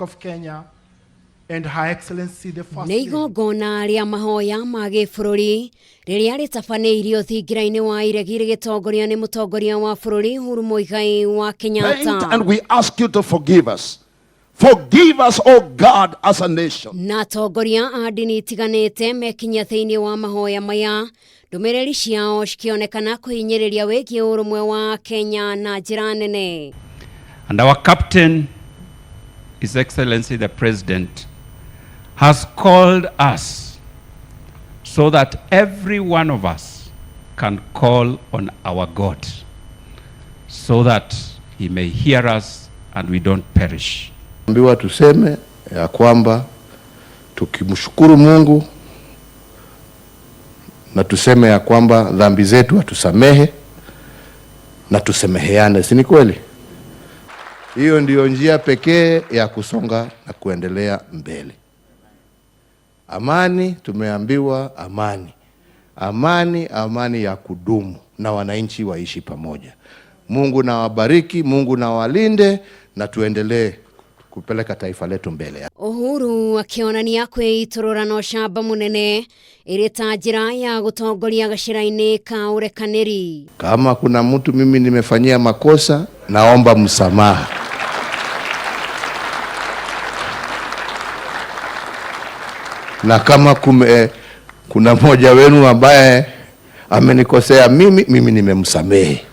of Kenya and Her Excellency the First Lady. Igongona ria mahoya ma gĩbũrũri riria ritafanĩirio thingira-inĩ wa iregi rĩgĩtongorio nĩ mũtongoria wa bũrũri Uhuru Muigai wa Kenyatta. And we ask you to forgive us. Forgive us, O God, as a nation. Na atongoria a ndini itiganĩte mekinyia thĩinĩ wa mahoya maya, ndũmĩrĩri ciao cikĩonekana kũhinyĩrĩria wĩgiĩ ũrũmwe wa Kenya na njĩra nene. And our captain, His Excellency the President, has called us so that every one of us can call on our God, so that He may hear us and we don't perish. Ambiwa tuseme ya kwamba tukimshukuru Mungu na tuseme ya kwamba dhambi zetu atusamehe na tusemeheane, si ni kweli? Hiyo ndiyo njia pekee ya kusonga na kuendelea mbele. Amani, tumeambiwa amani. Amani, amani ya kudumu na wananchi waishi pamoja. Mungu na wabariki, Mungu na walinde na tuendelee kupeleka taifa letu mbele. Uhuru akionania kwĩiturũra na ũcamba mũnene ĩrĩ ta njĩra ya gũtongoria gacĩra-inĩ ka urekaniri. Kama kuna mtu mimi nimefanyia makosa, naomba msamaha. Na kama kuna mmoja wenu ambaye amenikosea mimi nimemsamehe.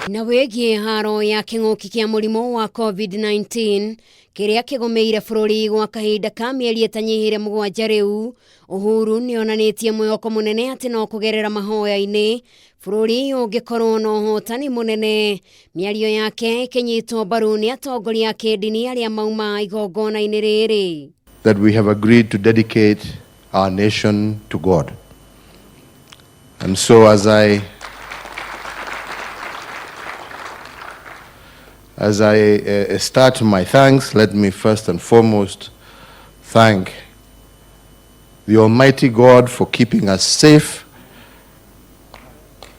Na wĩgiĩ haro ya kĩng'ũki kĩa mũrimũ wa COVID-19 kĩrĩa kĩgomeire bũrũri gwa kahinda ka mĩeri ĩtanyihĩire 7 rĩu, Uhuru nĩonanĩtie mwĩhoko mũnene atĩ no kũgerera mahoya-inĩ bũrũri ũngĩkorwo na ũhotani mũnene. Mĩario yake ĩkĩnyitwo mbaru nĩ atongoria a kidini arĩa mauma igongona-inĩ rĩrĩ. That we have agreed to dedicate our nation to God. And so as I start my thanks, let me first and foremost thank the Almighty God for keeping us safe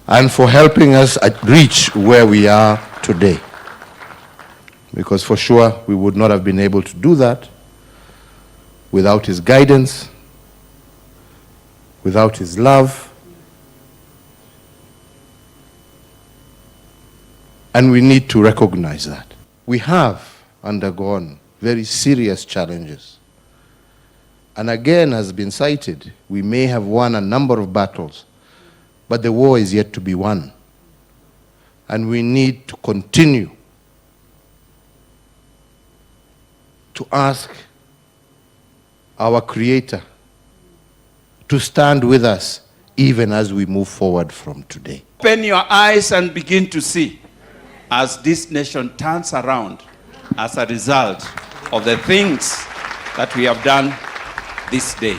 and for helping us reach where we are today. Because for sure we would not have been able to do that without His guidance, without His love. And we need to recognize that. We have undergone very serious challenges. And again, has been cited, we may have won a number of battles, but the war is yet to be won. And we need to continue to ask our Creator to stand with us even as we move forward from today. Open your eyes and begin to see as this nation turns around as a result of the things that we have done this day.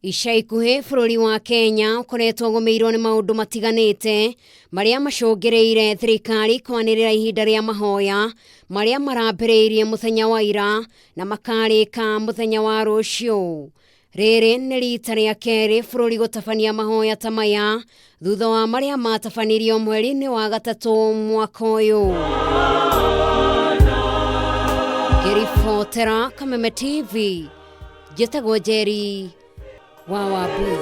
Ica ikuhĩ bũrũri wa Kenya ũkoretwo ũgũmĩirwo nĩ maũndũ matiganĩte marĩa macũngĩrĩire thirikari kwanĩrĩra ihinda rĩa mahoya marĩa marambĩrĩirie mũthenya wa ira na makarĩka mũthenya wa rũciũ. Rĩrĩ nĩ rita rĩa kerĩ bũrũri gũtabania mahoya ta maya thutha wa marĩa matabanirio mweri-inĩ wa gatatũ mwaka ũyũ. Ngĩribotera Kameme TV, njĩtagwo Njeri wa Wambui.